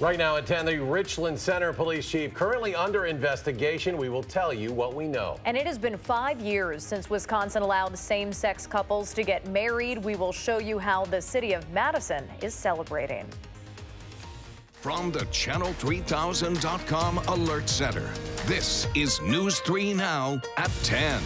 Right now at 10, the Richland Center police chief currently under investigation. We will tell you what we know. And it has been 5 years since Wisconsin allowed same-sex couples to get married. We will show you how the city of Madison is celebrating. From the Channel3000.com Alert Center, this is News 3 Now at 10.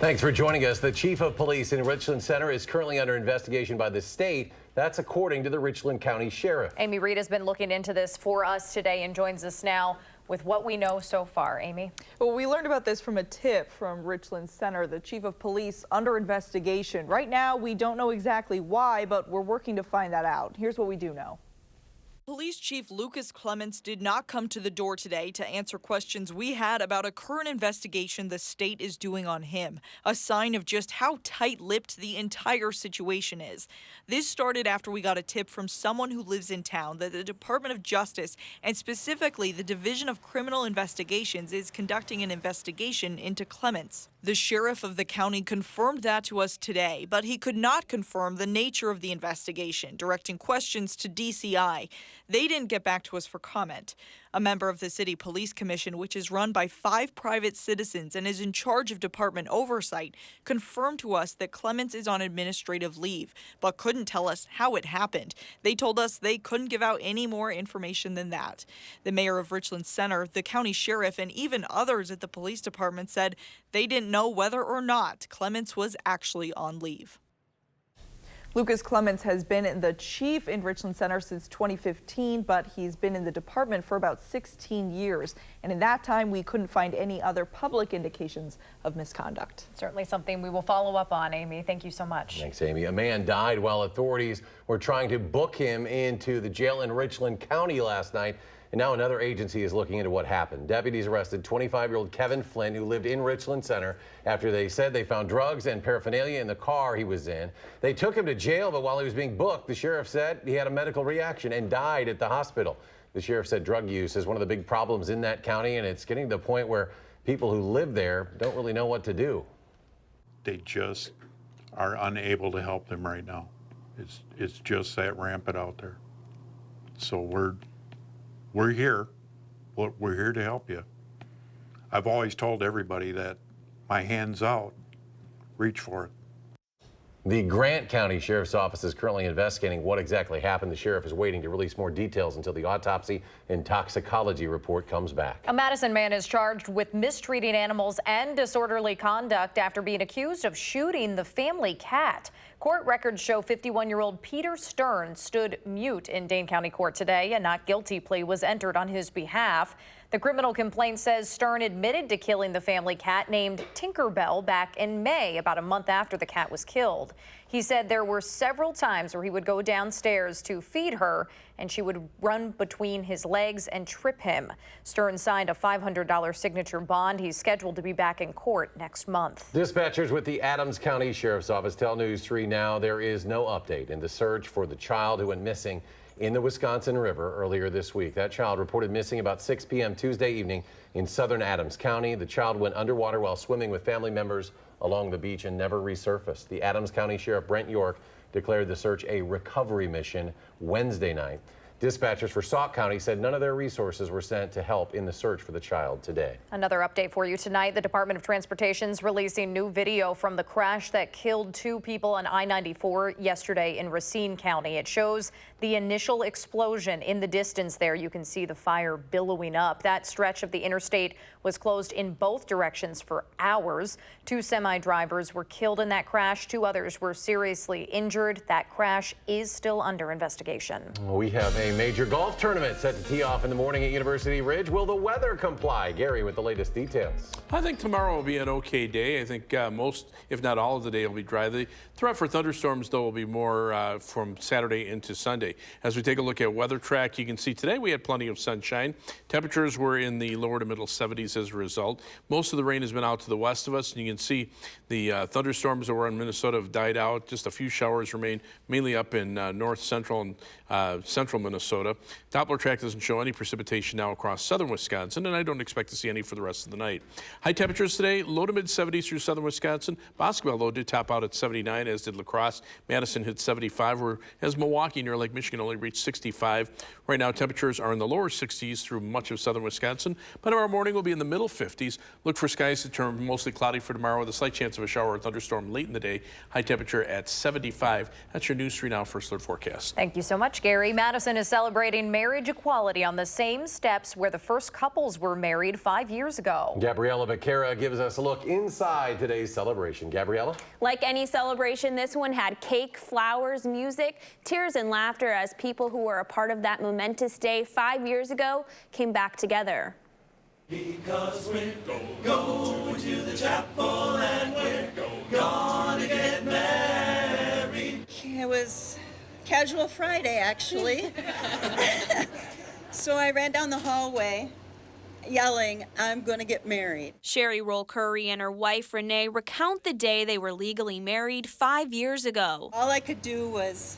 Thanks for joining us. The chief of police in Richland Center is currently under investigation by the state. That's according to the Richland County Sheriff. Amy Reed has been looking into this for us today and joins us now with what we know so far. Amy? Well, we learned about this from a tip from Richland Center, the chief of police under investigation. Right now, we don't know exactly why, but we're working to find that out. Here's what we do know. Police Chief Lucas Clements did not come to the door today to answer questions we had about a current investigation the state is doing on him, a sign of just how tight-lipped the entire situation is. This started after we got a tip from someone who lives in town that the Department of Justice, and specifically the Division of Criminal Investigations, is conducting an investigation into Clements. The sheriff of the county confirmed that to us today, but he could not confirm the nature of the investigation, directing questions to DCI. They didn't get back to us for comment. A member of the City Police Commission, which is run by 5 private citizens and is in charge of department oversight, confirmed to us that Clements is on administrative leave, but couldn't tell us how it happened. They told us they couldn't give out any more information than that. The mayor of Richland Center, the county sheriff, and even others at the police department said they didn't know whether or not Clements was actually on leave. Lucas Clements has been the chief in Richland Center since 2015, but he's been in the department for about 16 years. And in that time, we couldn't find any other public indications of misconduct. Certainly something we will follow up on, Amy. Thank you so much. Thanks, Amy. A man died while authorities were trying to book him into the jail in Richland County last night. And now another agency is looking into what happened. Deputies arrested 25-year-old Kevin Flynn, who lived in Richland Center, after they said they found drugs and paraphernalia in the car he was in. They took him to jail, but while he was being booked, the sheriff said he had a medical reaction and died at the hospital. The sheriff said drug use is one of the big problems in that county, and it's getting to the point where people who live there don't really know what to do. They just are unable to help them right now. It's just that rampant out there. So we're here. We're here to help you. I've always told everybody that my hand's out, reach for it. The Grant County Sheriff's Office is currently investigating what exactly happened. The sheriff is waiting to release more details until the autopsy and toxicology report comes back. A Madison man is charged with mistreating animals and disorderly conduct after being accused of shooting the family cat. Court records show 51-year-old Peter Stern stood mute in Dane County Court today. A not guilty plea was entered on his behalf. The criminal complaint says Stern admitted to killing the family cat named Tinkerbell back in May, about a month after the cat was killed. He said there were several times where he would go downstairs to feed her and she would run between his legs and trip him. Stern signed a $500 signature bond. He's scheduled to be back in court next month. Dispatchers with the Adams County Sheriff's Office tell News 3 Now there is no update in the search for the child who went missing in the Wisconsin River earlier this week. That child reported missing about 6 p.m. Tuesday evening in southern Adams County. The child went underwater while swimming with family members along the beach and never resurfaced. The Adams County Sheriff Brent York declared the search a recovery mission Wednesday night. Dispatchers for Sauk County said none of their resources were sent to help in the search for the child today. Another update for you tonight. The Department of Transportation's releasing new video from the crash that killed 2 people on I-94 yesterday in Racine County. It shows the initial explosion in the distance there. You can see the fire billowing up. That stretch of the interstate was closed in both directions for hours. 2 semi-drivers were killed in that crash. 2 others were seriously injured. That crash is still under investigation. We have a major golf tournament set to tee off in the morning at University Ridge. Will the weather comply? Gary with the latest details. I think tomorrow will be an okay day. I think most, if not all of the day, will be dry. The threat for thunderstorms, though, will be more from Saturday into Sunday. As we take a look at Weather Track, you can see today we had plenty of sunshine. Temperatures were in the lower to middle 70s as a result. Most of the rain has been out to the west of us, and you can see the thunderstorms that were in Minnesota have died out. Just a few showers remain, mainly up in north central and central Minnesota. Minnesota. Doppler track doesn't show any precipitation now across southern Wisconsin, and I don't expect to see any for the rest of the night. High temperatures today, low to mid 70s through southern Wisconsin. Basketball, though, did top out at 79, as did lacrosse. Madison hit 75, whereas Milwaukee near Lake Michigan only reached 65. Right now, temperatures are in the lower 60s through much of southern Wisconsin. By tomorrow morning, we'll be in the middle 50s. Look for skies to turn mostly cloudy for tomorrow with a slight chance of a shower or thunderstorm late in the day. High temperature at 75. That's your News 3 Now First Alert forecast. Thank you so much, Gary. Madison is celebrating marriage equality on the same steps where the first couples were married 5 years ago. Gabriella Becerra gives us a look inside today's celebration. Gabriella? Like any celebration, this one had cake, flowers, music, tears, and laughter as people who were a part of that momentous day 5 years ago came back together. Because we're going to the chapel and we're gonna get married. It was casual Friday, actually. So I ran down the hallway yelling, "I'm gonna get married." Sherry Roll Curry and her wife Renee recount the day they were legally married 5 years ago. All I could do was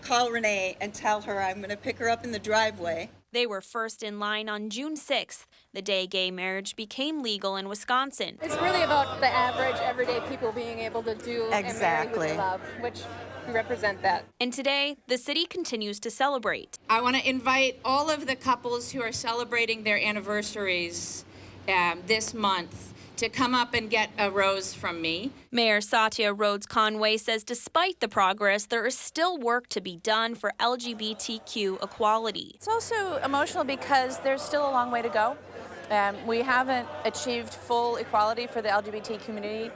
call Renee and tell her I'm gonna pick her up in the driveway. They were first in line on June 6th, the day gay marriage became legal in Wisconsin. It's really about the average, everyday people being able to do and marry with their love, which we represent that. And today, the city continues to celebrate. I want to invite all of the couples who are celebrating their anniversaries this month to come up and get a rose from me. Mayor Satya Rhodes Conway says despite the progress, there is still work to be done for LGBTQ equality. It's also emotional because there's still a long way to go. We haven't achieved full equality for the LGBT community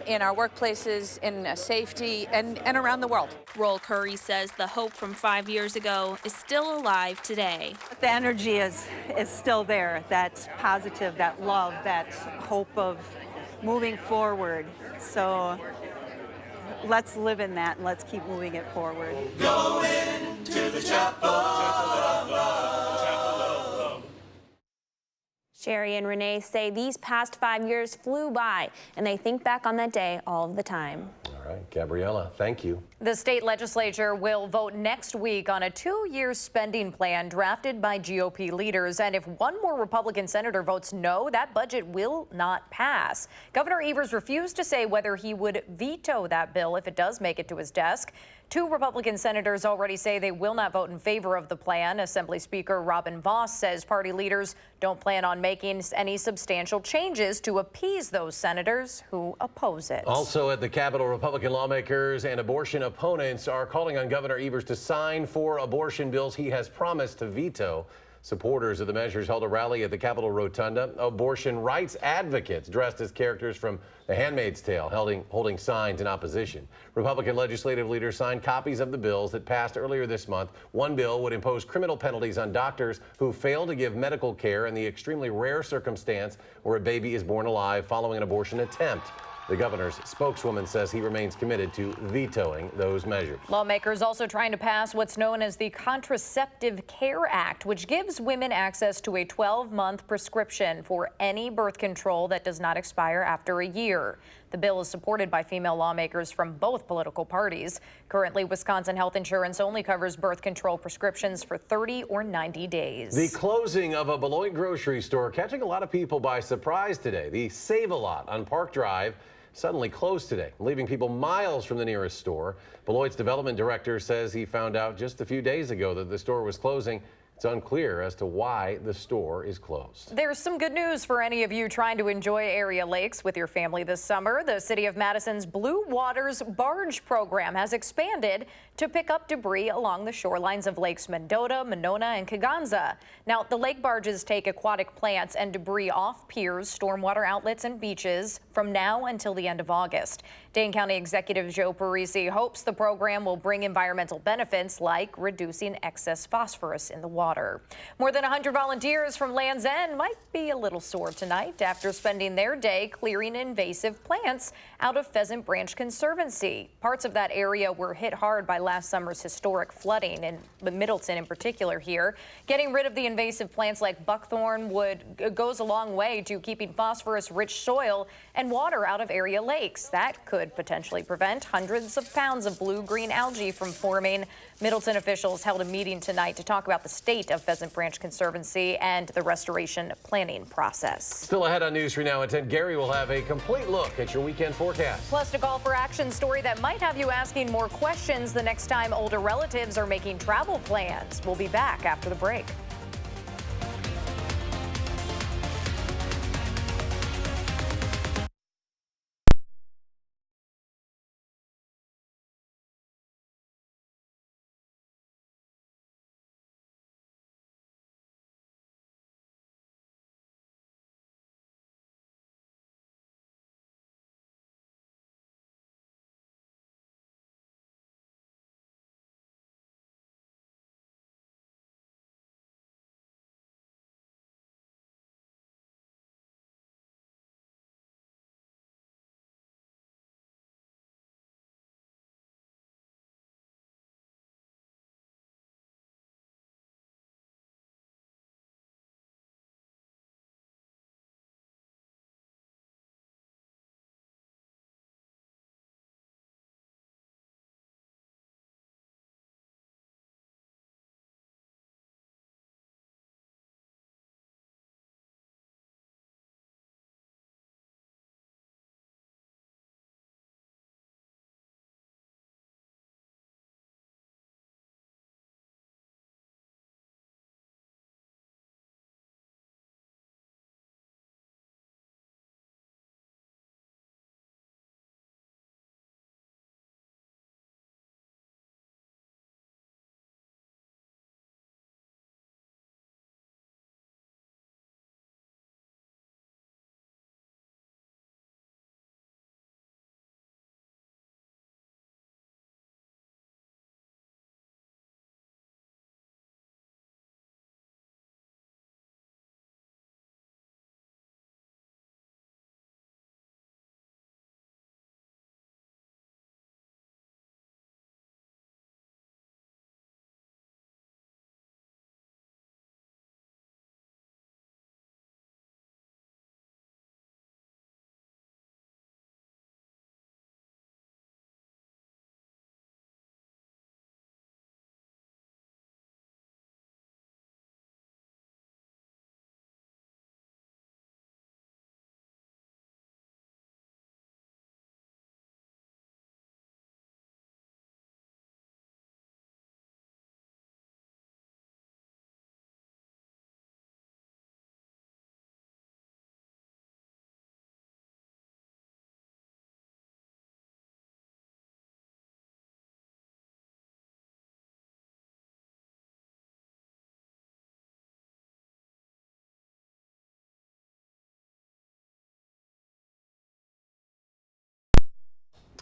in our workplaces, in safety, and around the world. Roll Curry says the hope from 5 years ago is still alive today. The energy is still there, that positive, that love, that hope of moving forward. So let's live in that and let's keep moving it forward. Going to the chapel of love. Sherry and Renee say these past 5 years flew by, and they think back on that day all of the time. All right, Gabriella, thank you. The state legislature will vote next week on a 2-year spending plan drafted by GOP leaders. And if one more Republican senator votes no, that budget will not pass. Governor Evers refused to say whether he would veto that bill if it does make it to his desk. 2 Republican senators already say they will not vote in favor of the plan. Assembly Speaker Robin Vos says party leaders don't plan on making any substantial changes to appease those senators who oppose it. Also at the Capitol, Republican lawmakers and abortion opponents are calling on Governor Evers to sign 4 abortion bills he has promised to veto. Supporters of the measures held a rally at the Capitol Rotunda. Abortion rights advocates dressed as characters from The Handmaid's Tale holding signs in opposition. Republican legislative leaders signed copies of the bills that passed earlier this month. One bill would impose criminal penalties on doctors who fail to give medical care in the extremely rare circumstance where a baby is born alive following an abortion attempt. The governor's spokeswoman says he remains committed to vetoing those measures. Lawmakers also trying to pass what's known as the Contraceptive Care Act, which gives women access to a 12-month prescription for any birth control that does not expire after a year. The bill is supported by female lawmakers from both political parties. Currently, Wisconsin health insurance only covers birth control prescriptions for 30 or 90 days. The closing of a Beloit grocery store catching a lot of people by surprise today. The Save-A-Lot on Park Drive suddenly closed today, leaving people miles from the nearest store. Beloit's development director says he found out just a few days ago that the store was closing. It's unclear as to why the store is closed. There's some good news for any of you trying to enjoy area lakes with your family this summer. The City of Madison's Blue Waters Barge program has expanded to pick up debris along the shorelines of Lakes Mendota, Monona, and Kegonsa. Now, the lake barges take aquatic plants and debris off piers, stormwater outlets, and beaches from now until the end of August. Dane County Executive Joe Parisi hopes the program will bring environmental benefits like reducing excess phosphorus in the water. More than 100 volunteers from Land's End might be a little sore tonight after spending their day clearing invasive plants out of Pheasant Branch Conservancy. Parts of that area were hit hard by last summer's historic flooding, in Middleton in particular here. Getting rid of the invasive plants like buckthorn goes a long way to keeping phosphorus-rich soil and water out of area lakes. That could potentially prevent hundreds of pounds of blue-green algae from forming. Middleton officials held a meeting tonight to talk about the state of Pheasant Branch Conservancy and the restoration planning process. Still ahead on News 3 Now at 10, Gary will have a complete look at your weekend forecast. Plus, a call for action story that might have you asking more questions the next time older relatives are making travel plans. We'll be back after the break.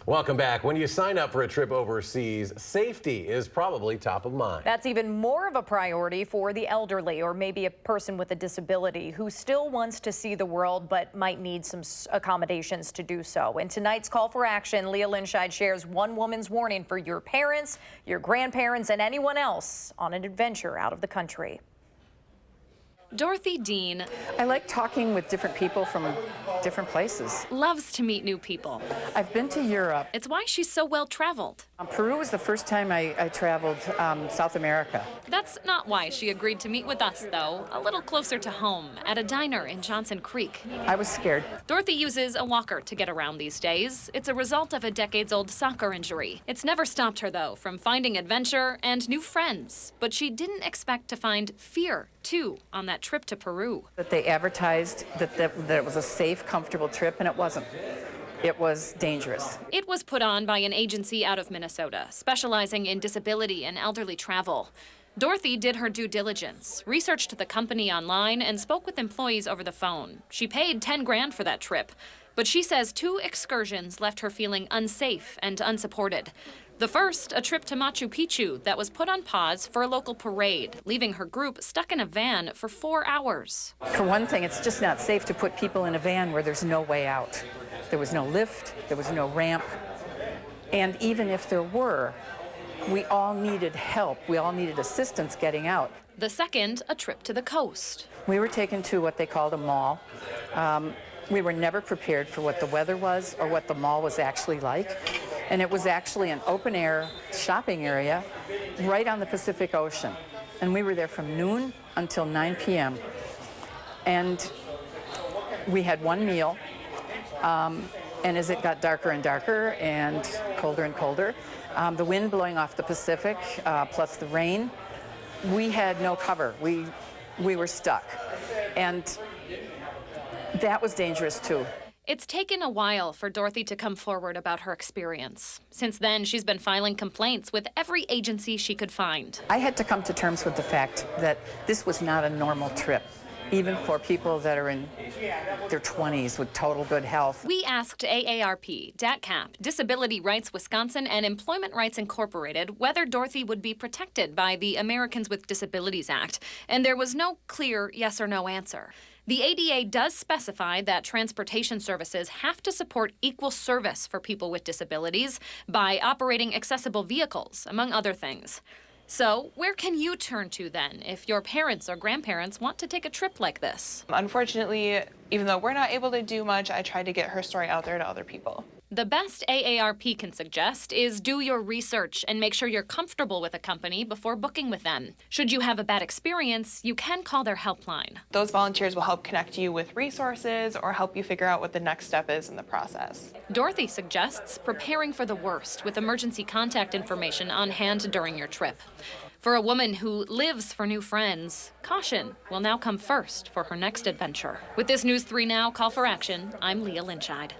Welcome back. When you sign up for a trip overseas, safety is probably top of mind. That's even more of a priority for the elderly or maybe a person with a disability who still wants to see the world but might need some accommodations to do so. In tonight's call for action, Leah Linscheid shares one woman's warning for your parents, your grandparents, and anyone else on an adventure out of the country. Dorothy Dean. I like talking with different people from different places. Loves to meet new people. I've been to Europe. It's why she's so well traveled. Peru was the first time I traveled South America. That's not why she agreed to meet with us, though. A little closer to home, at a diner in Johnson Creek. I was scared. Dorothy uses a walker to get around these days. It's a result of a decades-old soccer injury. It's never stopped her, though, from finding adventure and new friends. But she didn't expect to find fear, too, on that trip to Peru. That they advertised that it was a safe, comfortable trip, and it wasn't. It was dangerous. It was put on by an agency out of Minnesota, specializing in disability and elderly travel. Dorothy did her due diligence, researched the company online, and spoke with employees over the phone. She paid $10 grand for that trip, but she says 2 excursions left her feeling unsafe and unsupported. The first, a trip to Machu Picchu that was put on pause for a local parade, leaving her group stuck in a van for 4 hours. For one thing, it's just not safe to put people in a van where there's no way out. There was no lift, there was no ramp, and even if there were, we all needed help. We all needed assistance getting out. The second, a trip to the coast. We were taken to what they called a mall. We were never prepared for what the weather was or what the mall was actually like. And it was actually an open-air shopping area right on the Pacific Ocean. And we were there from noon until 9 p.m. And we had one meal. And as it got darker and darker and colder, the wind blowing off the Pacific, plus the rain, we had no cover. We were stuck. And that was dangerous too. It's taken a while for Dorothy to come forward about her experience. Since then, she's been filing complaints with every agency she could find. I had to come to terms with the fact that this was not a normal trip, even for people that are in their 20s with total good health. We asked AARP, DATCAP, Disability Rights Wisconsin, and Employment Rights Incorporated whether Dorothy would be protected by the Americans with Disabilities Act, and there was no clear yes or no answer. The ADA does specify that transportation services have to support equal service for people with disabilities by operating accessible vehicles, among other things. So, where can you turn to then if your parents or grandparents want to take a trip like this? Unfortunately, even though we're not able to do much, I try to get her story out there to other people. The best AARP can suggest is do your research and make sure you're comfortable with a company before booking with them. Should you have a bad experience, you can call their helpline. Those volunteers will help connect you with resources or help you figure out what the next step is in the process. Dorothy suggests preparing for the worst with emergency contact information on hand during your trip. For a woman who lives for new friends, caution will now come first for her next adventure. With this News 3 Now Call for Action, I'm Leah Lynchide.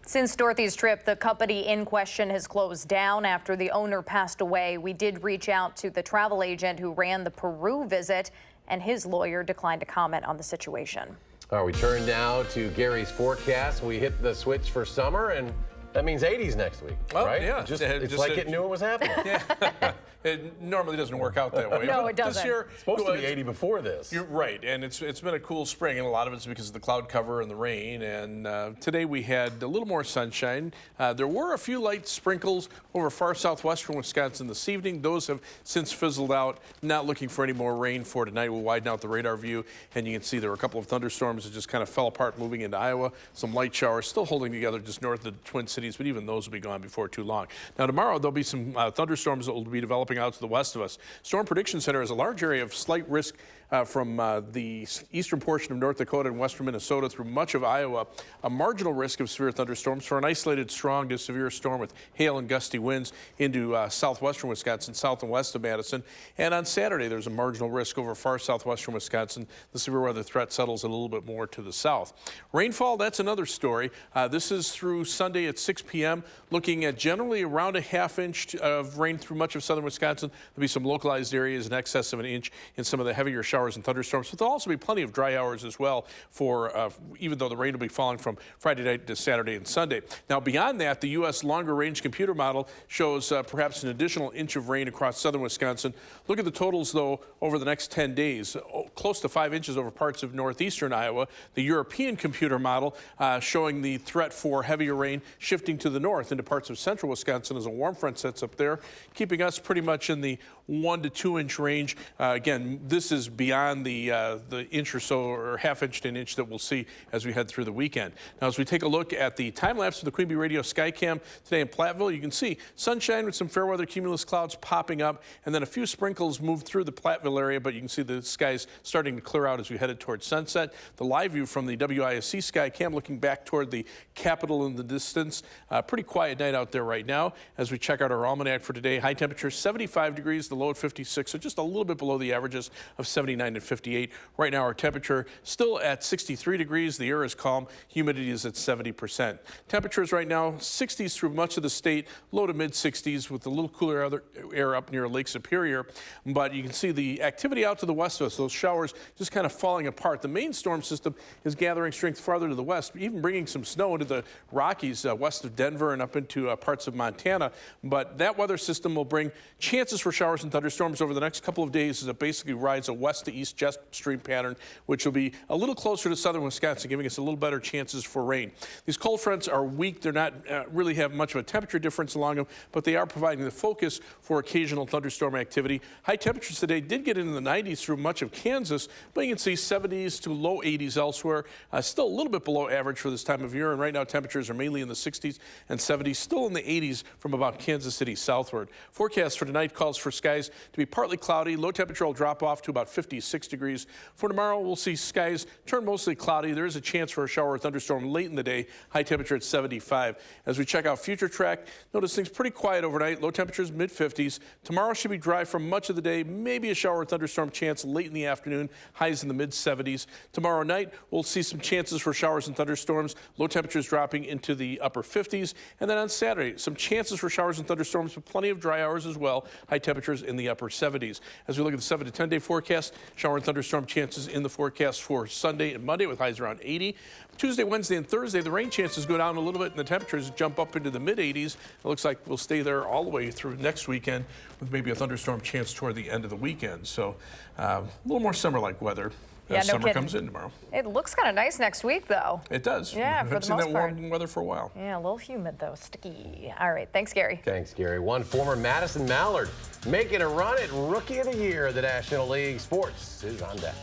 Since Dorothy's trip, the company in question has closed down after the owner passed away. We did reach out to the travel agent who ran the Peru visit, and his lawyer declined to comment on the situation. All right, we turn now to Gary's forecast. We hit the switch for summer, and that means 80s next week, right? Yeah. It's like it knew it was happening. Yeah. It normally doesn't work out that way. No, it doesn't. This year, it's supposed to be 80 before this. You're right, and it's been a cool spring, and a lot of it's because of the cloud cover and the rain. And today we had a little more sunshine. There were a few light sprinkles over far southwestern Wisconsin this evening. Those have since fizzled out. Not looking for any more rain for tonight. We'll widen out the radar view, and you can see there were a couple of thunderstorms that just kind of fell apart moving into Iowa. Some light showers still holding together just north of the Twin Cities, but even those will be gone before too long. Now tomorrow there'll be some thunderstorms that will be developing out to the west of us. Storm Prediction Center has a large area of slight risk from the eastern portion of North Dakota and western Minnesota through much of Iowa. A marginal risk of severe thunderstorms for an isolated strong to severe storm with hail and gusty winds into southwestern Wisconsin, south and west of Madison. And on Saturday, there's a marginal risk over far southwestern Wisconsin. The severe weather threat settles a little bit more to the south. Rainfall, that's another story. This is through Sunday at 6 p.m. Looking at generally around a half-inch of rain through much of southern Wisconsin. There'll be some localized areas in excess of an inch in some of the heavier showers and thunderstorms, but there'll also be plenty of dry hours as well for even though the rain will be falling from Friday night to Saturday and Sunday. Now beyond that, the U.S. longer range computer model shows perhaps an additional inch of rain across southern Wisconsin. Look at the totals though over the next 10 days, close to 5 inches over parts of northeastern Iowa. The European computer model showing the threat for heavier rain shifting to the north into parts of central Wisconsin as a warm front sets up there, keeping us pretty much in the 1 to 2 inch range. Again, this is beyond the inch or so, or half inch to an inch that we'll see as we head through the weekend. Now, as we take a look at the time lapse of the Queen Bee Radio Skycam today in Platteville, you can see sunshine with some fair weather cumulus clouds popping up, and then a few sprinkles move through the Platteville area, but you can see the skies starting to clear out as we headed towards sunset. The live view from the WISC Skycam looking back toward the Capitol in the distance. Pretty quiet night out there right now. As we check out our almanac for today, high temperature 75 degrees, the low at 56, so just a little bit below the averages of 79 and 58. Right now our temperature still at 63 degrees. The air is calm. Humidity is at 70%. Temperatures right now 60s through much of the state, low to mid 60s with a little cooler air up near Lake Superior. But you can see the activity out to the west of us, those showers just kind of falling apart. The main storm system is gathering strength farther to the west, even bringing some snow into the Rockies west west of Denver and up into parts of Montana. But that weather system will bring chances for showers and thunderstorms over the next couple of days as it basically rides a west to east jet stream pattern, which will be a little closer to southern Wisconsin, giving us a little better chances for rain. These cold fronts are weak. They're not really have much of a temperature difference along them, but they are providing the focus for occasional thunderstorm activity. High temperatures today did get into the 90s through much of Kansas, but you can see 70s to low 80s elsewhere. Still a little bit below average for this time of year, and right now temperatures are mainly in the 60s and 70s, still in the 80s from about Kansas City southward. Forecast for tonight calls for skies to be partly cloudy. Low temperature will drop off to about 56 degrees. For tomorrow, we'll see skies turn mostly cloudy. There is a chance for a shower or thunderstorm late in the day. High temperature at 75. As we check out future track, notice things pretty quiet overnight. Low temperatures mid-50s. Tomorrow should be dry for much of the day. Maybe a shower or thunderstorm chance late in the afternoon. Highs in the mid-70s. Tomorrow night, we'll see some chances for showers and thunderstorms. Low temperatures dropping into the upper 50s. And then on Saturday, some chances for showers and thunderstorms, but plenty of dry hours as well. High temperatures in the upper 70s. As we look at the 7 to 10 day forecast, shower and thunderstorm chances in the forecast for Sunday and Monday with highs around 80. Tuesday, Wednesday, and Thursday, the rain chances go down a little bit and the temperatures jump up into the mid-80s. It looks like we'll stay there all the way through next weekend with maybe a thunderstorm chance toward the end of the weekend. So a little more summer-like weather. Yeah, as no summer kidding. comes in tomorrow. It looks kind of nice next week, though. It does. Yeah, we for haven't the seen most that part. warm weather for a while. Yeah, a little humid, though. Sticky. All right. Thanks, Gary. Thanks, Gary. One former Madison Mallard making a run at Rookie of the Year. The National League Sports is on deck.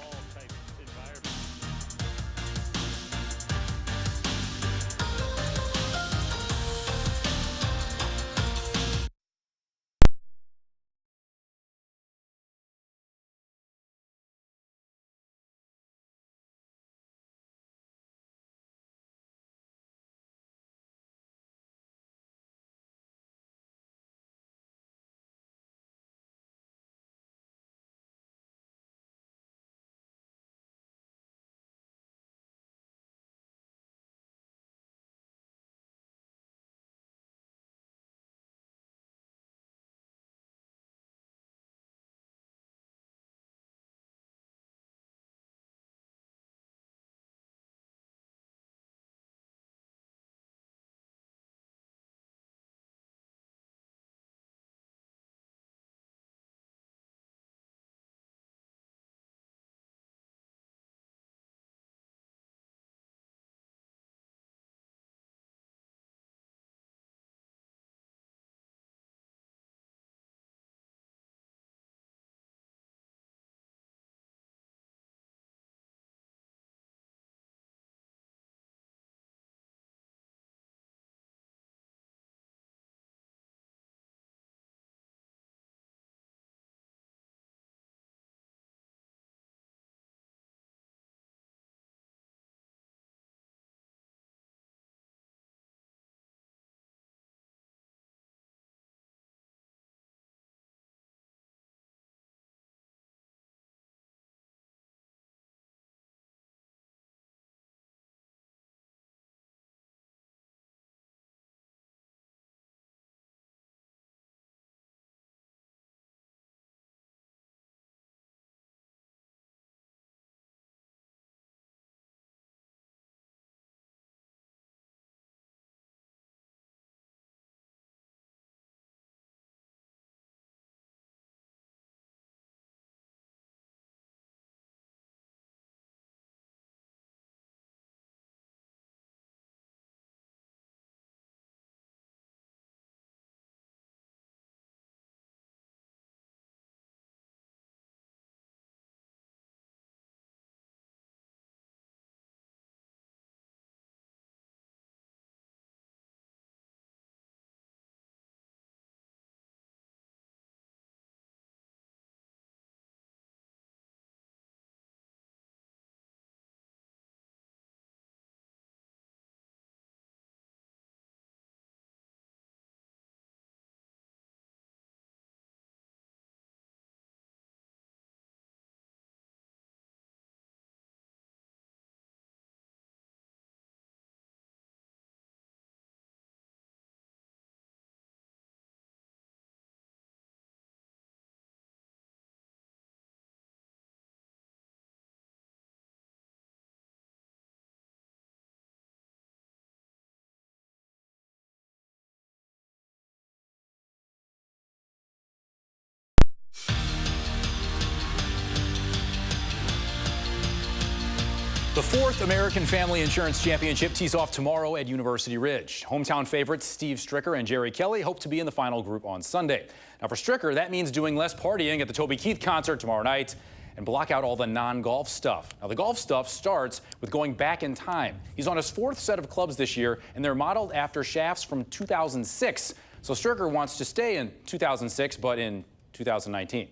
The fourth American Family Insurance Championship tees off tomorrow at University Ridge. Hometown favorites Steve Stricker and Jerry Kelly hope to be in the final group on Sunday. Now for Stricker, that means doing less partying at the Toby Keith concert tomorrow night and block out all the non-golf stuff. Now the golf stuff starts with going back in time. He's on his fourth set of clubs this year, and they're modeled after shafts from 2006. So Stricker wants to stay in 2006, but in 2019.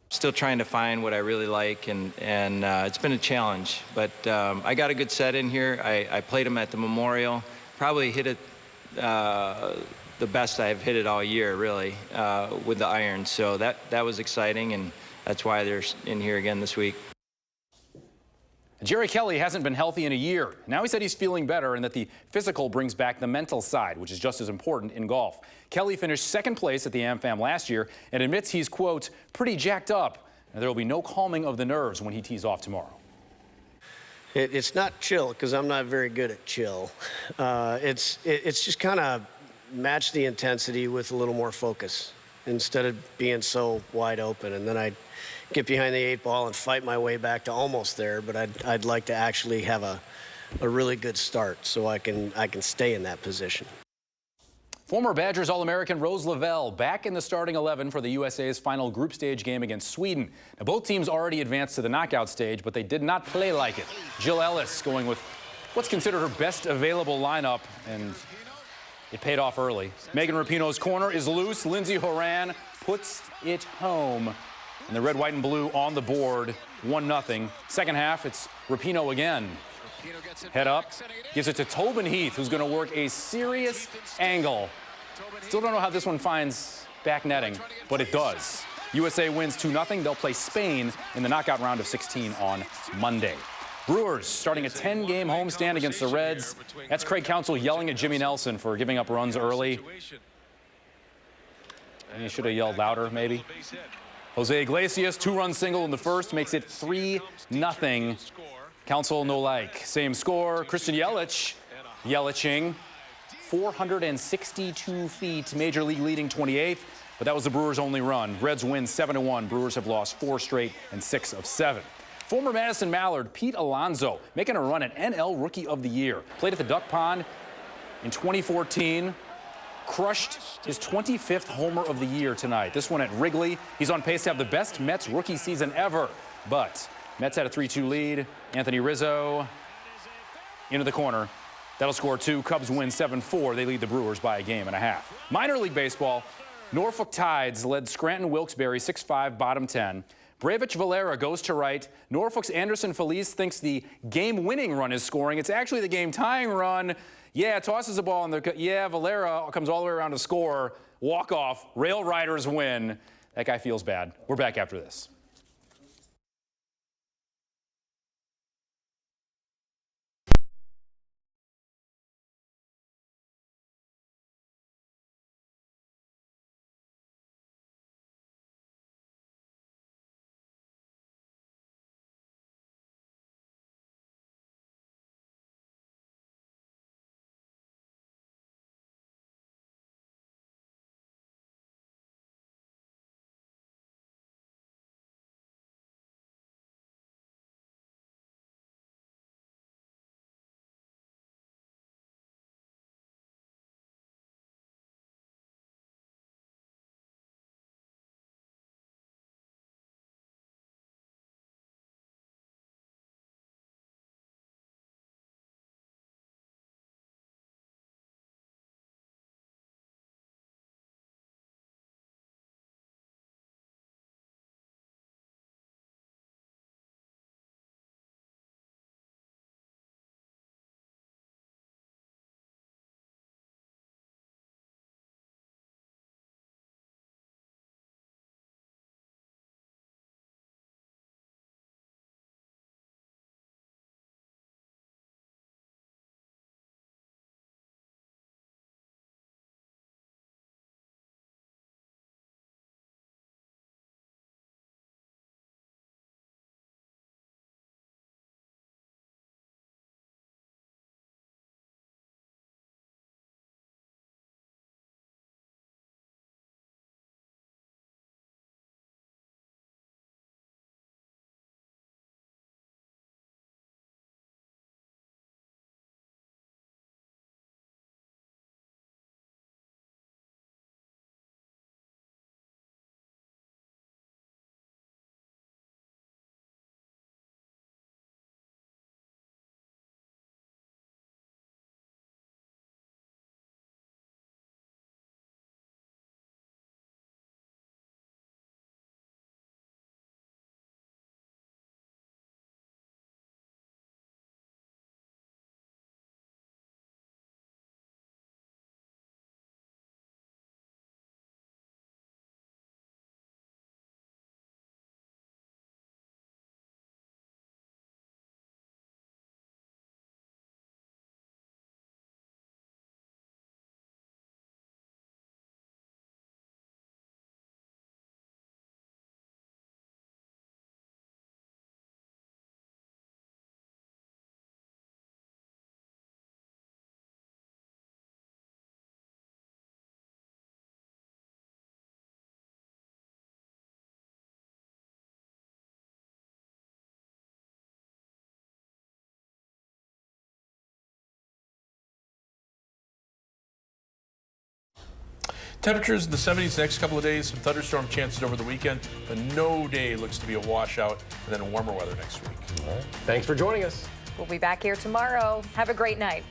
Still trying to find what I really like, and it's been a challenge. But I got a good set in here. I played them at the Memorial. Probably hit it the best I've hit it all year, really, with the irons. So that was exciting, and that's why they're in here again this week. Jerry Kelly hasn't been healthy in a year. Now he said he's feeling better and that the physical brings back the mental side, which is just as important in golf. Kelly finished second place at the AmFam last year and admits he's, quote, pretty jacked up. And there will be no calming of the nerves when he tees off tomorrow. It's not chill, because I'm not very good at chill. It's just kind of match the intensity with a little more focus instead of being so wide open. And then I'd get behind the 8 ball and fight my way back to almost there, but I'd like to actually have a really good start so I can stay in that position. Former Badgers All-American Rose Lavelle back in the starting 11 for the USA's final group stage game against Sweden. Now, both teams already advanced to the knockout stage, but they did not play like it. Jill Ellis going with what's considered her best available lineup, and it paid off early. Megan Rapinoe's corner is loose. Lindsey Horan puts it home. And the red, white, and blue on the board, 1-0. Second half, it's Rapinoe again. Head up, gives it to Tobin Heath, who's going to work a serious angle. Still don't know how this one finds back netting, but it does. USA wins 2-0. They'll play Spain in the knockout round of 16 on Monday. Brewers starting a 10-game homestand against the Reds. That's Craig Counsell yelling at Jimmy Nelson for giving up runs early. He should have yelled louder, maybe. Jose Iglesias, 2-run single in the first, makes it 3-0. Counsell no like. Same score. Christian Yelich, Yeliching, 462 feet, major league leading 28th, but that was the Brewers' only run. Reds win 7-1. Brewers have lost 4 straight and 6 of 7. Former Madison Mallard Pete Alonso making a run at NL Rookie of the Year. Played at the Duck Pond in 2014. Crushed his 25th homer of the year tonight. This one at Wrigley. He's on pace to have the best Mets rookie season ever. But Mets had a 3-2 lead. Anthony Rizzo into the corner. That'll score 2. Cubs win 7-4. They lead the Brewers by a game and a half. Minor league baseball. Norfolk Tides led Scranton Wilkes-Barre 6-5, bottom 10. Brevich Valera goes to right. Norfolk's Anderson Feliz thinks the game-winning run is scoring. It's actually the game-tying run. Yeah, tosses the ball, and Valera comes all the way around to score. Walk-off. Rail Riders win. That guy feels bad. We're back after this. Temperatures in the 70s next couple of days, some thunderstorm chances over the weekend, but no day looks to be a washout, and then warmer weather next week. All right. Thanks for joining us. We'll be back here tomorrow. Have a great night.